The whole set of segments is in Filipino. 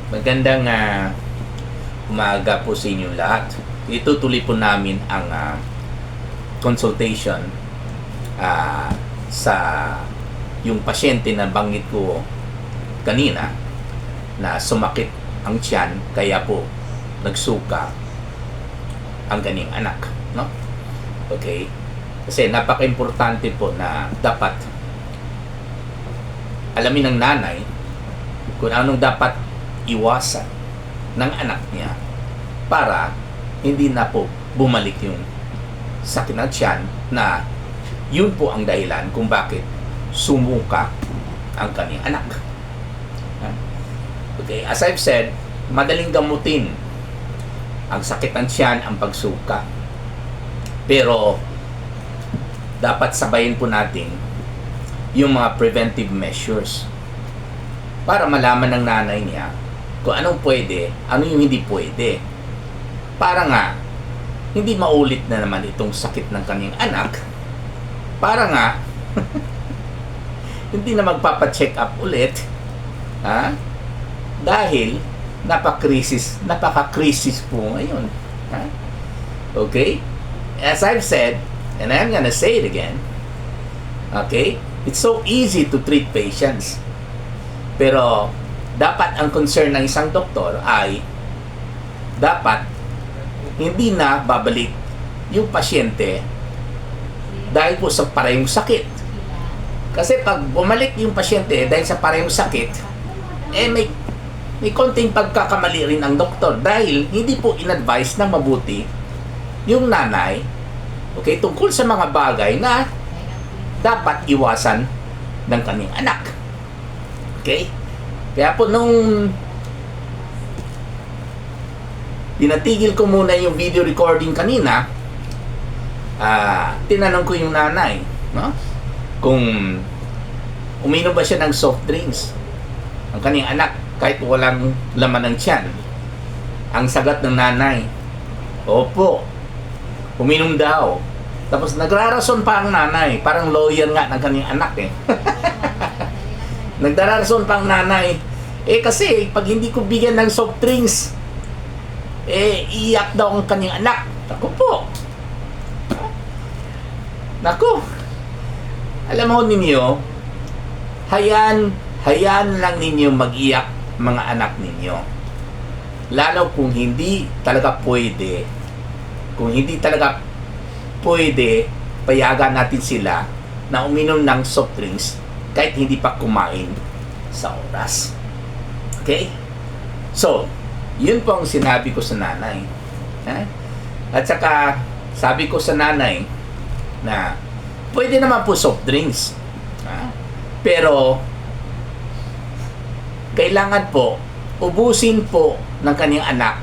Magandang umaga po sa inyo lahat. Itutuloy po namin ang consultation sa yung pasyente na banggit ko kanina na sumakit ang tiyan kaya po nagsuka ang kanyang anak, no? Okay? Kasi napaka-importante po na dapat alamin ng nanay kung anong dapat iwasan ng anak niya para hindi na po bumalik yung sakit ng tiyan na yun po ang dahilan kung bakit sumuka ang kanyang anak. Okay, as I've said, madaling gamutin ang sakit ng tiyan, ang pagsuka. Pero dapat sabayin po natin yung mga preventive measures para malaman ng nanay niya kung anong pwede, ano yung hindi pwede. Para nga, hindi maulit na naman itong sakit ng kanyang anak. Para nga, hindi na magpapa-check up ulit. Ha? Dahil, napaka-krisis po ngayon. Ha? Okay? As I've said, and I'm gonna say it again, okay? It's so easy to treat patients. Pero, dapat ang concern ng isang doktor ay dapat hindi na babalik yung pasyente dahil po sa parehong sakit. Kasi pag bumalik yung pasyente dahil sa parehong sakit, may konting pagkakamali rin ang doktor dahil hindi po in-advise na mabuti yung nanay, okay, tungkol sa mga bagay na dapat iwasan ng kanyang anak. Okay? Kaya po nung tinatigil ko muna yung video recording kanina, tinanong ko yung nanay, no? Kung uminom ba siya ng soft drinks ang kanyang anak kahit walang laman ng tiyan. Ang sagot ng nanay, opo, uminom daw. Tapos nagrarason pa ang nanay, parang lawyer nga ng kanyang anak eh. Nagdarason pa ang nanay, kasi pag hindi ko bigyan ng soft drinks, iiyak daw ang kanyang anak. Naku po. Naku. Alam mo ninyo, hayaan lang ninyo mag-iyak mga anak ninyo. Lalo kung hindi talaga pwede, payagan natin sila na uminom ng soft drinks kahit hindi pa kumain sa oras. Okay? So, yun po ang sinabi ko sa nanay. At saka, sabi ko sa nanay na pwede naman po soft drinks. Pero, kailangan po, ubusin po ng kanyang anak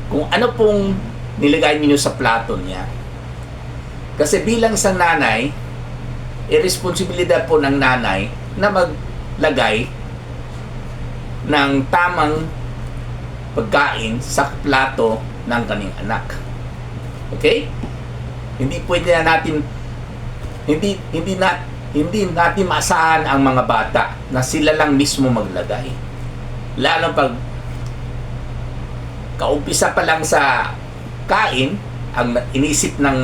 kung ano pong nilagay niyo sa plato niya. Kasi bilang isang nanay, irresponsibilidad po ng nanay na maglagay ng tamang pagkain sa plato ng kanyang anak. Okay? Hindi pwede na natin hindi natin maasahan ang mga bata na sila lang mismo maglagay. Lalo pag kaumpisa pa lang sa kain, ang inisip ng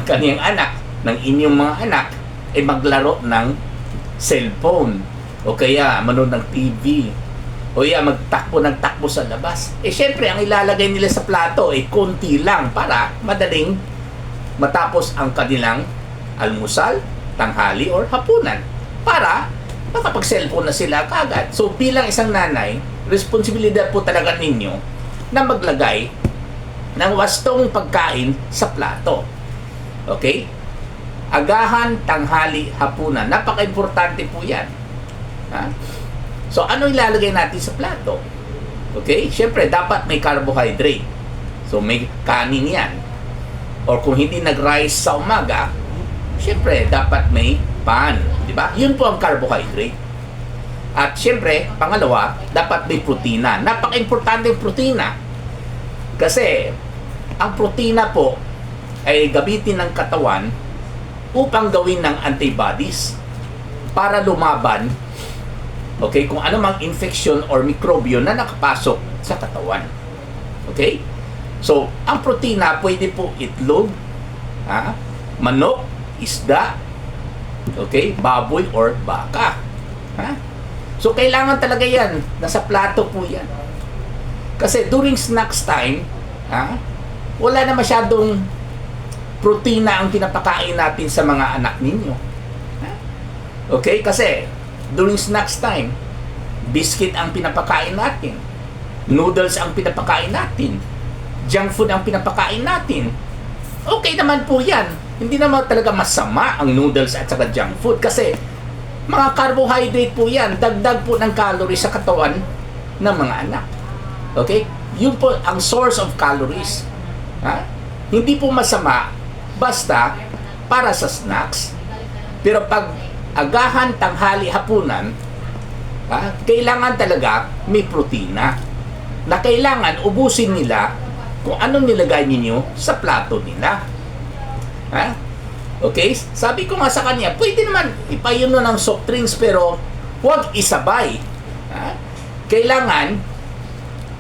kanyang anak, ng inyong mga anak, ay maglaro ng cellphone o kaya manood ng TV o kaya magtakbo sa labas. Syempre, ang ilalagay nila sa plato ay konti lang para madaling matapos ang kanilang almusal, tanghali, or hapunan para makapag-cellphone na sila kagad. So, bilang isang nanay, responsibilidad po talaga ninyo na maglagay ng wastong pagkain sa plato. Okay? Agahan, tanghali, hapunan. Napaka-importante po yan. So, ano ilalagay natin sa plato? Okay? Siyempre, dapat may carbohydrate. So, may kanin yan. Or kung hindi nag-rice sa umaga, siyempre, dapat may pan. Diba? Yun po ang carbohydrate. At siyempre, pangalawa, dapat may protina. Napaka-importante yung protina. Kasi, ang protina po ay gamitin ng katawan upang gawin ng antibodies para lumaban Okay? Kung ano mang infection or mikrobyo na nakapasok sa katawan. Okay? So, ang protina pwede po itlog, manok, isda, okay, baboy or baka. So, kailangan talaga yan. Nasa plato po yan. Kasi during snacks time, wala na masyadong protina ang pinapakain natin sa mga anak ninyo. Okay? Kasi during snacks time, biscuit ang pinapakain natin. Noodles ang pinapakain natin. Junk food ang pinapakain natin. Okay naman po yan. Hindi naman talaga masama ang noodles at saka junk food kasi mga carbohydrate po yan. Dagdag po ng calories sa katawan ng mga anak. Okay? Yun po ang source of calories. Hindi po masama basta para sa snacks. Pero pag agahan, tanghali, hapunan, kailangan talaga may protina na kailangan ubusin nila kung anong nilagay ninyo sa plato nila. Okay? Sabi ko nga sa kanya, pwede naman ipainom ng soft drinks pero huwag isabay. Kailangan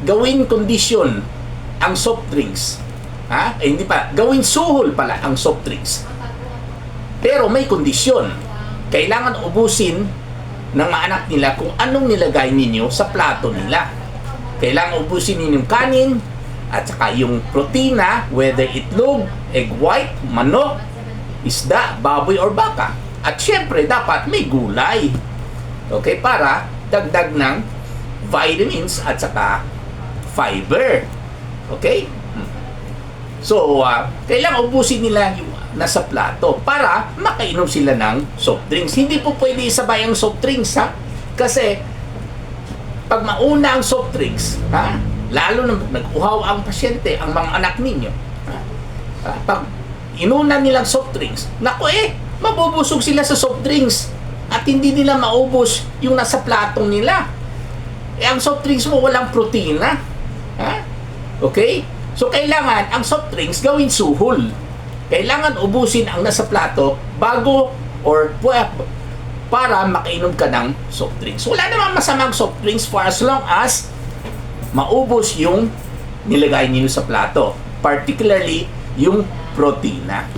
gawin kondisyon ang soft drinks. Hindi pa. Gawin suhol pala ang soft drinks. Pero may kondisyon. Kailangan ubusin ng mga anak nila kung anong nilagay ninyo sa plato nila. Kailangan ubusin ninyo yung kanin at saka yung protina, whether itlog, egg white, manok, isda, baboy, or baka. At syempre, dapat may gulay. Okay? Para dagdag ng vitamins at saka fiber. Okay? So, kailangan ubusin nila yung nasa plato para makainom sila ng soft drinks. Hindi po pwede isabay ang soft drinks, Kasi, pag mauna ang soft drinks, lalo na nag-uhaw ang pasyente, ang mga anak ninyo, pag inuna nilang soft drinks, mabubusog sila sa soft drinks at hindi nila maubos yung nasa platong nila. Ang soft drinks mo walang protina. Okay? So, kailangan ang soft drinks gawin suhol. Kailangan ubusin ang nasa plato bago or para makainom ka ng soft drinks. Wala namang masamang soft drinks for as long as maubos yung nilagay niyo sa plato. Particularly, yung protina.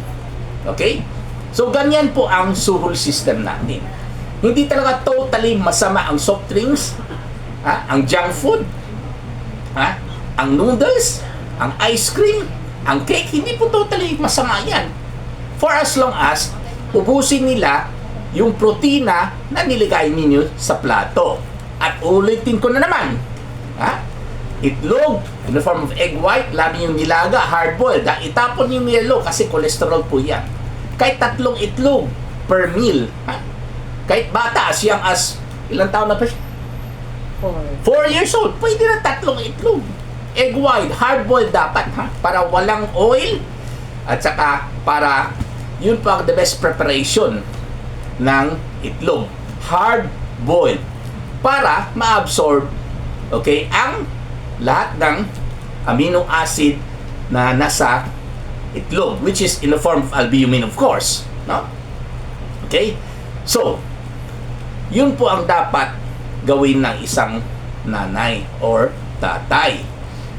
Okay? So, ganyan po ang suhol system natin. Hindi talaga totally masama ang soft drinks, ang junk food, ang noodles, ang ice cream, ang cake, hindi po totally masama yan. For as long as ubusin nila yung protina na niligay ninyo sa plato. At ulitin ko na naman, itlog, in the form of egg white, lalo yung nilaga, hard-boiled, itapon yung yellow kasi cholesterol po yan. Kahit 3 itlog per meal, kahit bata, as young as, ilang taon na pa siya? 4 years old, pwede na 3 itlog. Egg white, hard-boiled dapat, para walang oil, at saka para, yun po ang the best preparation ng itlog. Hard-boiled. Para ma-absorb, okay, ang lahat ng amino acid na nasa itlog, which is in the form of albumin, of course. No? Okay? So, yun po ang dapat gawin ng isang nanay or tatay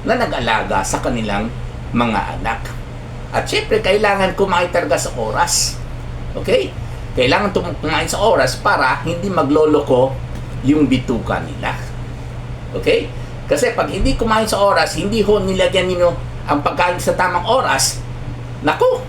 na nag-alaga sa kanilang mga anak. At syempre, kailangan kumain talaga sa oras. Okay? Kailangan kumain sa oras para hindi magloloko yung bituka nila. Okay? Kasi pag hindi kumain sa oras, hindi ho nilagyan ninyo ang pagkain sa tamang oras, naku,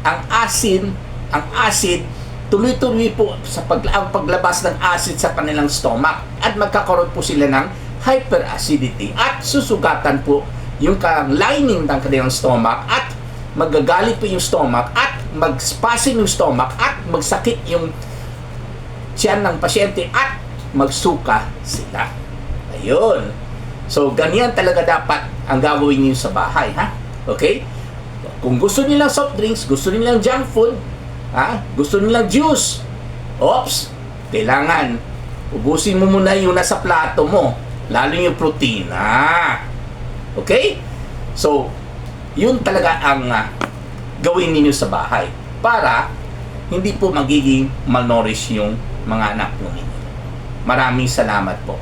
ang acid, tuloy-tuloy po sa ang paglabas ng acid sa kanilang stomach at magkakaroon po sila ng hyperacidity at susugatan po yung lining ng kanilang stomach at magagalit po yung stomach at mag-spasm yung stomach at magsakit yung tiyan ng pasyente at magsuka sila. Ayun. So, ganyan talaga dapat ang gagawin niyo sa bahay, Okay? Kung gusto nilang soft drinks, gusto nilang junk food, gusto nilang juice, kailangan ubusin mo muna yung nasa plato mo, lalo yung protina. Okay? So, yun talaga ang gawin niyo sa bahay para hindi po magiging malnourished yung mga anak ninyo. Maraming salamat po.